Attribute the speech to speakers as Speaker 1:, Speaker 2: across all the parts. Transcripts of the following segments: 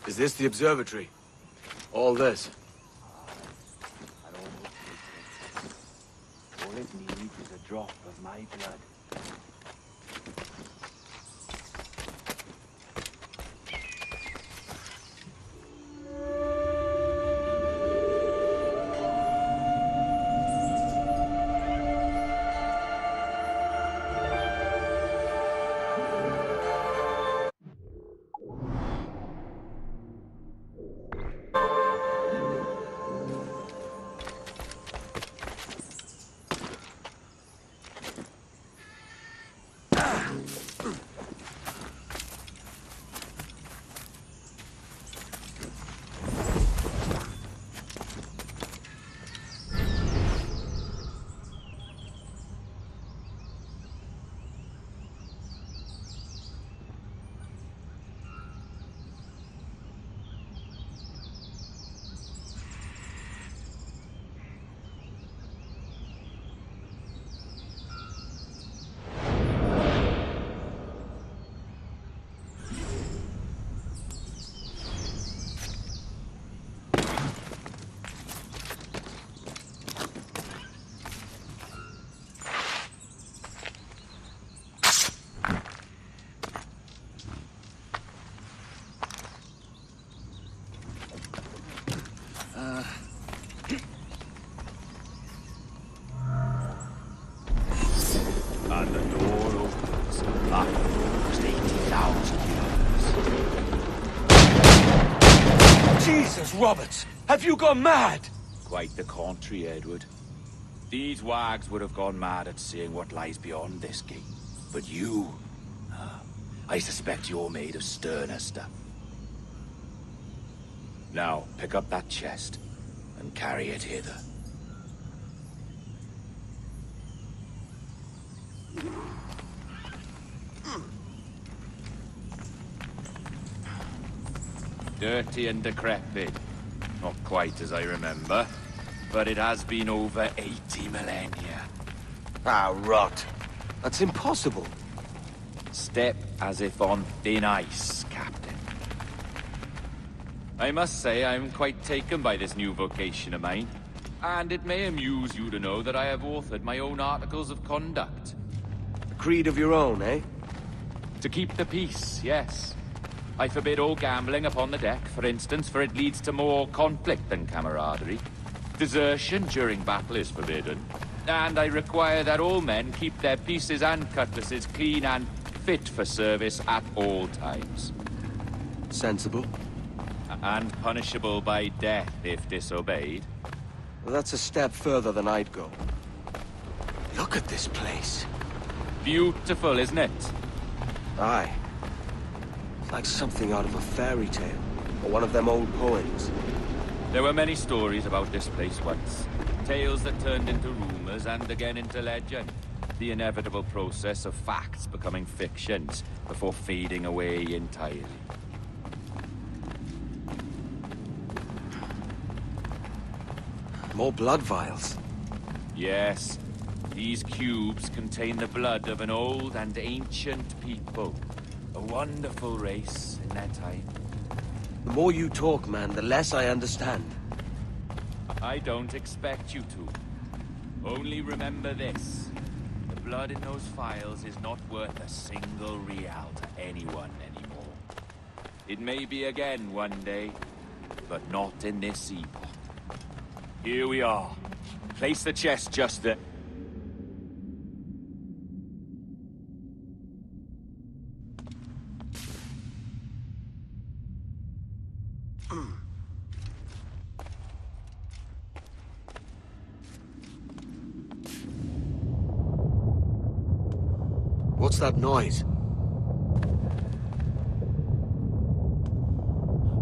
Speaker 1: Is this the observatory? All this?
Speaker 2: I don't know what all it needs is a drop of my blood.
Speaker 3: And the door opens. Back almost 80,000 years.
Speaker 1: Jesus, Roberts! Have you gone mad?
Speaker 3: Quite the contrary, Edward. These wags would have gone mad at seeing what lies beyond this gate. But you... I suspect you're made of sterner stuff. Now, pick up that chest and carry it hither. Dirty and decrepit. Not quite as I remember, but it has been over 80 millennia.
Speaker 1: Ah, rot. That's impossible.
Speaker 3: Step as if on thin ice, Captain. I must say I'm quite taken by this new vocation of mine. And it may amuse you to know that I have authored my own articles of conduct.
Speaker 1: A creed of your own, eh?
Speaker 3: To keep the peace, yes. I forbid all gambling upon the deck, for instance, for it leads to more conflict than camaraderie. Desertion during battle is forbidden. And I require that all men keep their pieces and cutlasses clean and fit for service at all times.
Speaker 1: Sensible.
Speaker 3: And punishable by death if disobeyed.
Speaker 1: Well, that's a step further than I'd go. Look at this place.
Speaker 3: Beautiful, isn't it?
Speaker 1: Aye. It's like something out of a fairy tale, or one of them old poems.
Speaker 3: There were many stories about this place once. Tales that turned into rumors and again into legend. The inevitable process of facts becoming fictions before fading away entirely.
Speaker 1: More blood vials.
Speaker 3: Yes, these cubes contain the blood of an old and ancient people. A wonderful race in their time.
Speaker 1: The more you talk, man, the less I understand.
Speaker 3: I don't expect you to. Only remember this. The blood in those files is not worth a single real to anyone anymore. It may be again one day, but not in this epoch. Here we are. Place the chest just there.
Speaker 1: What's that noise?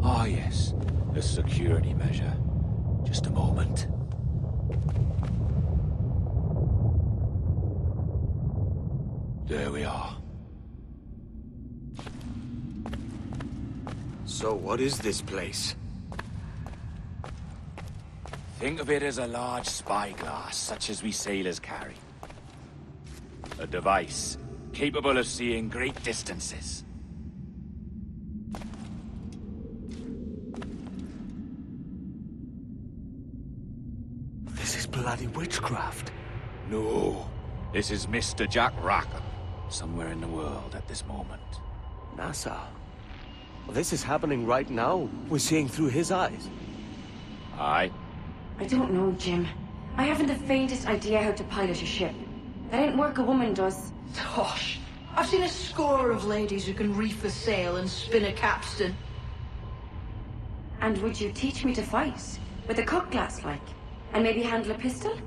Speaker 3: Ah, yes. A security measure. Just a moment. There we are.
Speaker 1: So what is this place?
Speaker 3: Think of it as a large spyglass, such as we sailors carry. A device capable of seeing great distances.
Speaker 1: This is bloody witchcraft.
Speaker 3: No, this is Mr. Jack Rackham, somewhere in the world at this moment.
Speaker 1: NASA. Well, this is happening right now. We're seeing through his eyes.
Speaker 3: Aye.
Speaker 4: I don't know, Jim. I haven't the faintest idea how to pilot a ship. That ain't work a woman does.
Speaker 5: Tosh. I've seen a score of ladies who can reef a sail and spin a capstan.
Speaker 4: And would you teach me to fight? With a cutlass, like? And maybe handle a pistol?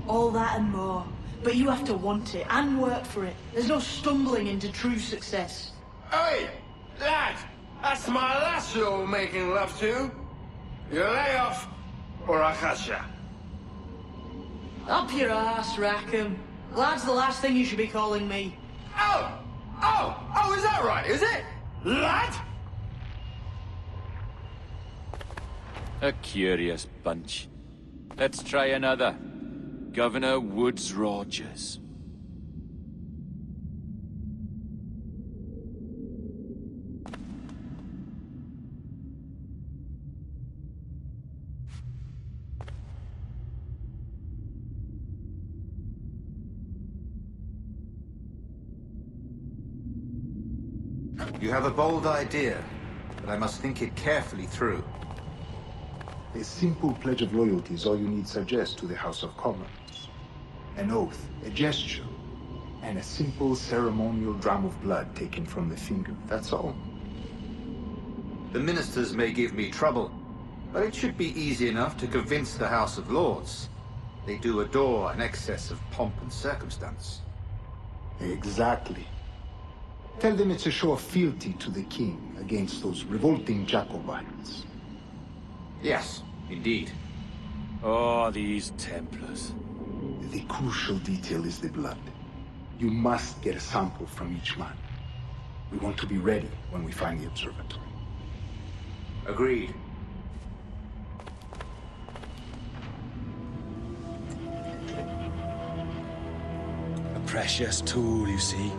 Speaker 5: All that and more. But you have to want it and work for it. There's no stumbling into true success.
Speaker 6: Hey, lad! That's my lass you're making love to. You lay off, or I catch ya.
Speaker 5: Up your ass, Rackham. Lad's the last thing you should be calling me.
Speaker 6: Oh, is that right, is it? Lad?
Speaker 3: A curious bunch. Let's try another. Governor Woods Rogers.
Speaker 7: You have a bold idea, but I must think it carefully through.
Speaker 8: A simple pledge of loyalty is all you need suggest to the House of Commons. An oath, a gesture, and a simple ceremonial dram of blood taken from the finger. That's all.
Speaker 7: The ministers may give me trouble, but it should be easy enough to convince the House of Lords. They do adore an excess of pomp and circumstance.
Speaker 8: Exactly. Tell them it's a show of fealty to the king against those revolting Jacobites.
Speaker 7: Yes, indeed.
Speaker 3: Oh, these Templars.
Speaker 8: The crucial detail is the blood. You must get a sample from each man. We want to be ready when we find the observatory.
Speaker 7: Agreed.
Speaker 1: A precious tool, you see.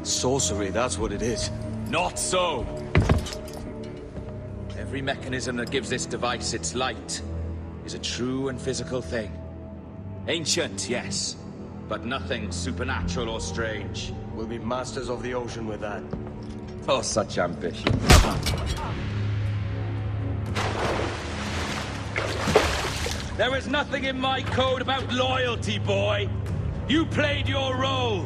Speaker 1: Sorcery, that's what it is.
Speaker 3: Not so! Every mechanism that gives this device its light is a true and physical thing. Ancient, yes, but nothing supernatural or strange.
Speaker 1: We'll be masters of the ocean with that.
Speaker 3: Oh, such ambition. There was nothing in my code about loyalty, boy. You played your role,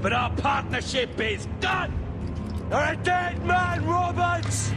Speaker 3: but our partnership is done!
Speaker 1: You're a dead man, Roberts!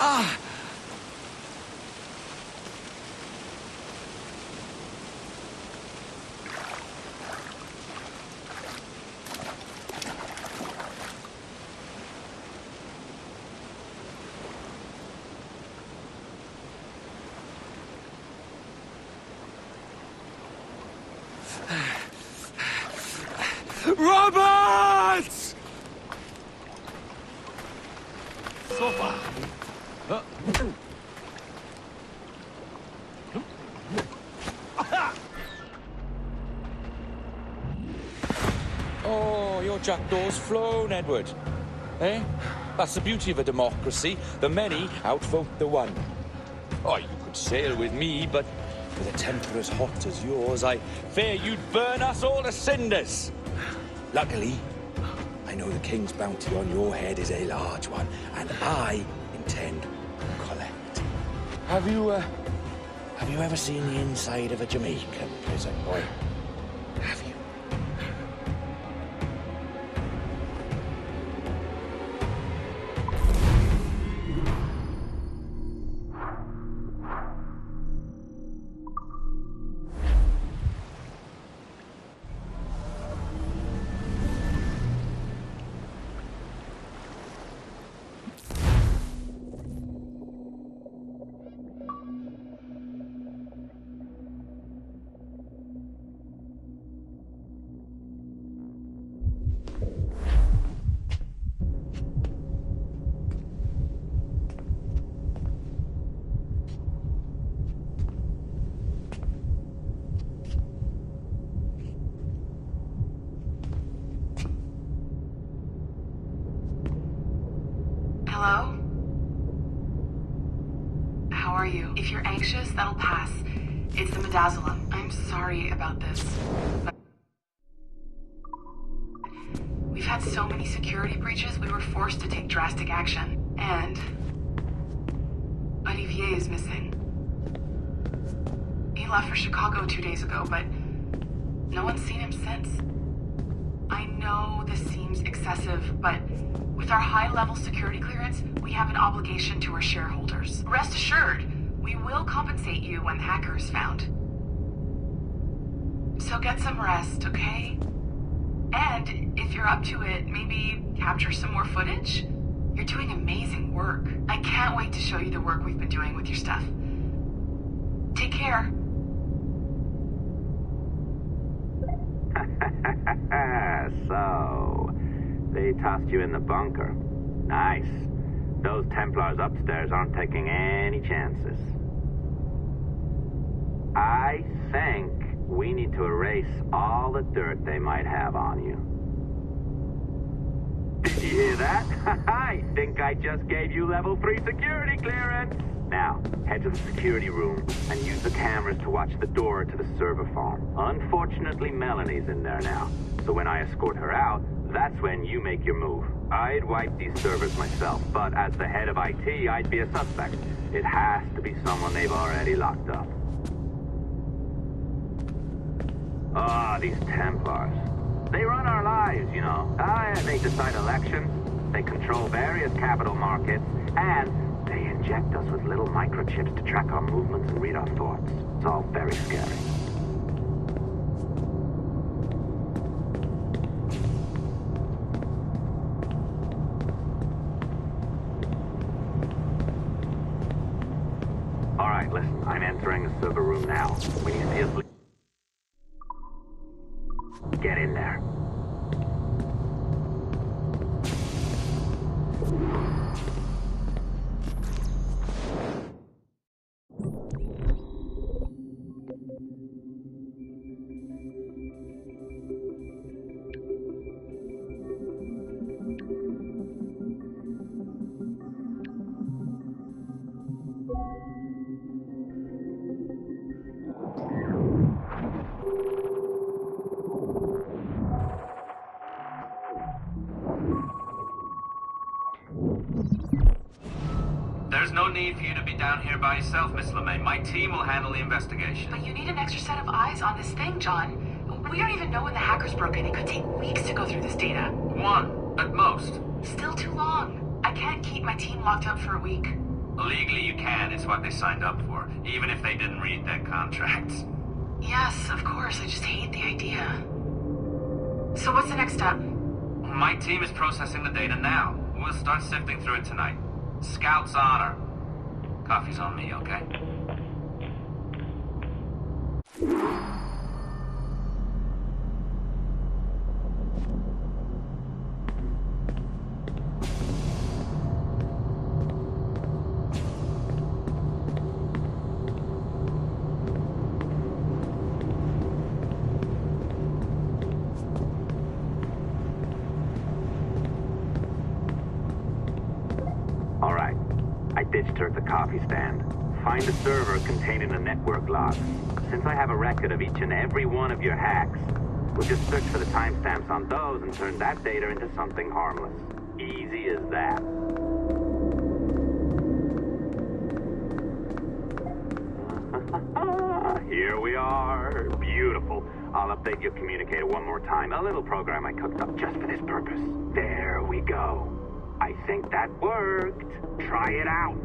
Speaker 1: Ah! Roberts!
Speaker 3: Sofa!
Speaker 9: Oh, your jackdaw's flown, Edward. Eh? That's the beauty of a democracy. The many outvote the one. Oh, you could sail with me, but with a temper as hot as yours, I fear you'd burn us all to cinders. Luckily, I know the king's bounty on your head is a large one, and I intend to collect. Have you ever seen the inside of a Jamaican prison, boy? Have you?
Speaker 10: Hello? How are you? If you're anxious, that'll pass. It's the midazolam. I'm sorry about this. But we've had so many security breaches, we were forced to take drastic action. And Olivier is missing. He left for Chicago 2 days ago, but no one's seen him since. I know this seems excessive, but with our high-level security clearance, we have an obligation to our shareholders. Rest assured, we will compensate you when the hacker is found. So get some rest, okay? And if you're up to it, maybe capture some more footage? You're doing amazing work. I can't wait to show you the work we've been doing with your stuff. Take care.
Speaker 2: So, they tossed you in the bunker. Nice. Those Templars upstairs aren't taking any chances. I think we need to erase all the dirt they might have on you. Did you hear that? I think I just gave you level 3 security clearance. Now, head to the security room and use the cameras to watch the door to the server farm. Unfortunately, Melanie's in there now. So when I escort her out, that's when you make your move. I'd wipe these servers myself, but as the head of IT, I'd be a suspect. It has to be someone they've already locked up. Ah, these Templars. They run our lives, you know. They decide elections, they control various capital markets, and they inject us with little microchips to track our movements and read our thoughts. It's all very scary. All right, listen, I'm entering the server room now. When you see us, get in there.
Speaker 11: There's no need for you to be down here by yourself, Miss LeMay. My team will handle the investigation.
Speaker 10: But you need an extra set of eyes on this thing, John. We don't even know when the hackers broke in. It could take weeks to go through this data.
Speaker 11: 1, at most.
Speaker 10: Still too long. I can't keep my team locked up for a week.
Speaker 11: Legally you can, it's what they signed up for, even if they didn't read their contracts.
Speaker 10: Yes, of course, I just hate the idea. So what's the next step?
Speaker 11: My team is processing the data now. We'll start sifting through it tonight. Scout's honor. Coffee's on me, okay?
Speaker 2: Alright. I ditched her at the coffee stand. Find a server containing a network log. Since I have a record of each and every one of your hacks, we'll just search for the timestamps on those and turn that data into something harmless. Easy as that. Here we are. Beautiful. I'll update your communicator one more time. A little program I cooked up just for this purpose. There we go. I think that worked. Try it out.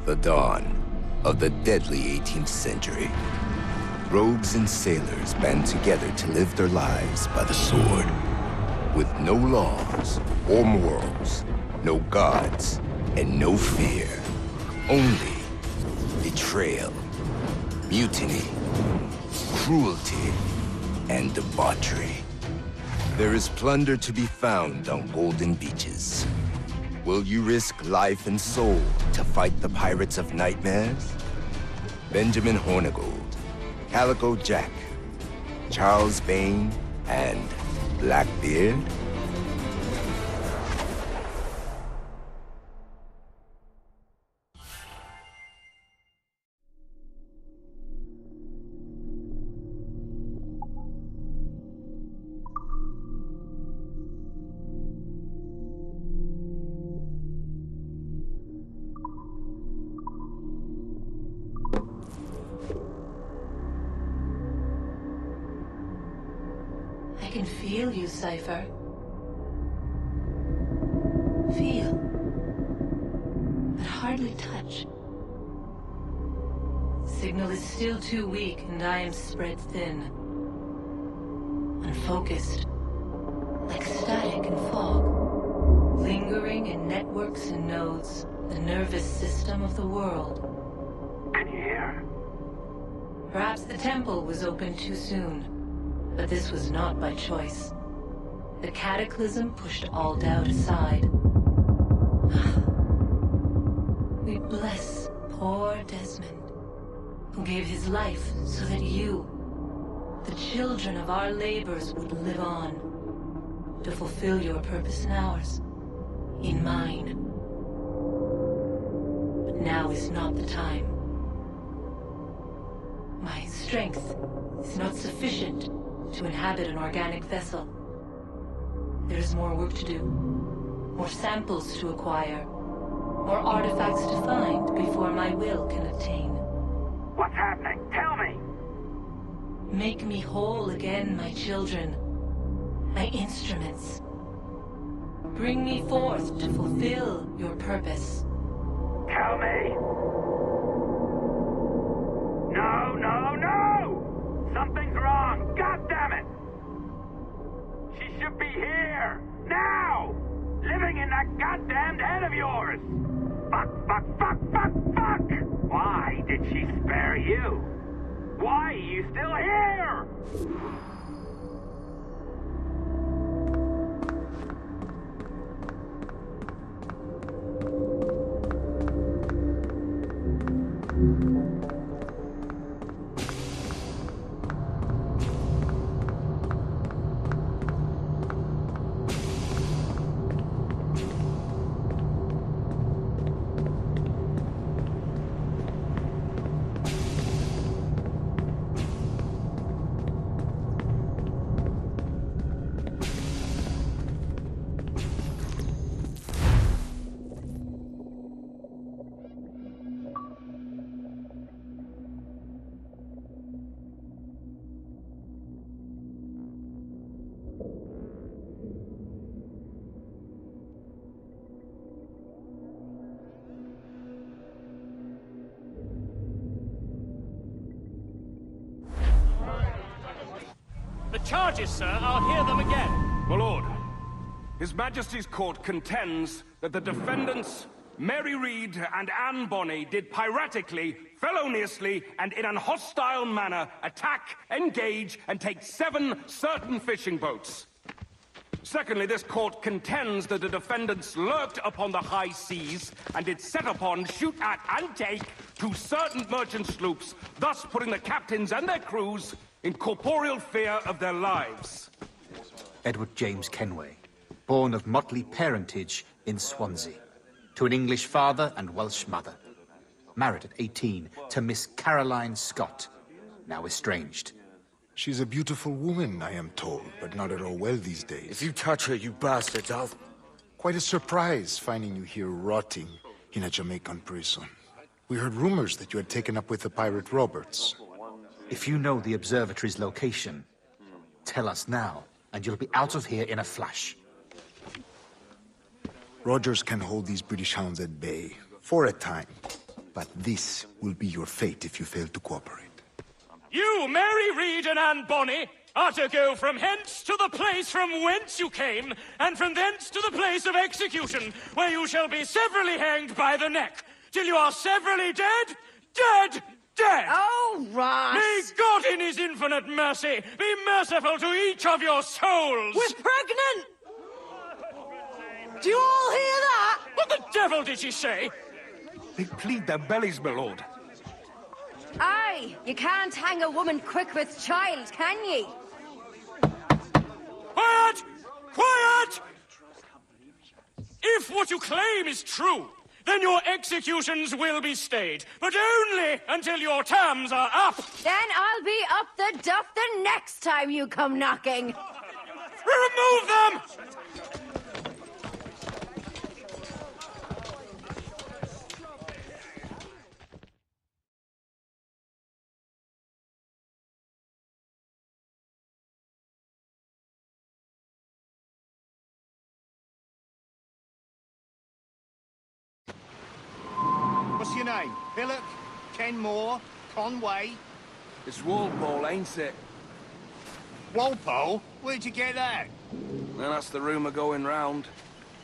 Speaker 12: The dawn of the deadly 18th century. Rogues and sailors band together to live their lives by the sword. With no laws or morals, no gods, and no fear. Only betrayal, mutiny, cruelty, and debauchery. There is plunder to be found on golden beaches. Will you risk life and soul to fight the pirates of nightmares? Benjamin Hornigold, Calico Jack, Charles Bane, and Blackbeard?
Speaker 5: I can feel you, Cypher. Feel.
Speaker 10: hardly touch. Signal is still too weak, and I am spread thin. Unfocused. Like static and fog. Lingering in networks and nodes. The nervous system of the world.
Speaker 2: Can you hear?
Speaker 10: Perhaps the temple was opened too soon. But this was not by choice. The cataclysm pushed all doubt aside. We bless poor Desmond, who gave his life so that you, the children of our labors, would live on, to fulfill your purpose in ours, in mine. But now is not the time. My strength is not sufficient to inhabit an organic vessel. There is more work to do, more samples to acquire, more artifacts to find before my will can attain.
Speaker 2: What's happening? Tell me!
Speaker 10: Make me whole again, my children, my instruments. Bring me forth to fulfill your purpose.
Speaker 2: Tell me! No, no, no! Something's wrong! God damn it! She should be here! Now! Living in that goddamned head of yours! Fuck, fuck, fuck, fuck, fuck! Why did she spare you? Why are you still here?
Speaker 13: The charges, sir, I'll hear them again. My lord, His Majesty's court contends that the defendants, Mary Reed and Anne Bonny, did piratically, feloniously, and in an hostile manner attack, engage, and take 7 certain fishing boats. Secondly, this court contends that the defendants lurked upon the high seas and did set upon, shoot at, and take 2 certain merchant sloops, thus putting the captains and their crews in corporeal fear of their lives.
Speaker 7: Edward James Kenway, born of motley parentage in Swansea, to an English father and Welsh mother. Married at 18 to Miss Caroline Scott, now estranged.
Speaker 8: She's a beautiful woman, I am told, but not at all well these days.
Speaker 1: If you touch her, you bastards, I'll...
Speaker 8: Quite a surprise finding you here rotting in a Jamaican prison. We heard rumors that you had taken up with the pirate Roberts.
Speaker 7: If you know the observatory's location, tell us now, and you'll be out of here in a flash.
Speaker 8: Rogers can hold these British hounds at bay, for a time. But this will be your fate if you fail to cooperate.
Speaker 13: You, Mary Reed and Anne Bonny, are to go from hence to the place from whence you came, and from thence to the place of execution, where you shall be severally hanged by the neck, till you are severally dead, dead, dead!
Speaker 14: Oh, Ross!
Speaker 13: May God in his infinite mercy be merciful to each of your souls!
Speaker 14: We're pregnant! Do you all hear that?
Speaker 13: What the devil did she say?
Speaker 15: They plead their bellies, my lord.
Speaker 14: Aye, you can't hang a woman quick with child, can ye?
Speaker 13: Quiet! Quiet! If what you claim is true, then your executions will be stayed, but only until your terms are up.
Speaker 14: Then I'll be up the duff the next time you come knocking.
Speaker 13: Remove them!
Speaker 16: What's your name? Pillock? Kenmore? Conway?
Speaker 13: It's Walpole, ain't it?
Speaker 16: Walpole? Where'd you get that?
Speaker 13: Well, that's the rumour going round.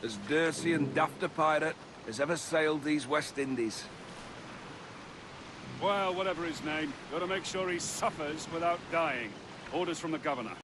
Speaker 13: As dirty and daft a pirate as ever sailed these West Indies.
Speaker 17: Well, whatever his name, gotta make sure he suffers without dying. Orders from the governor.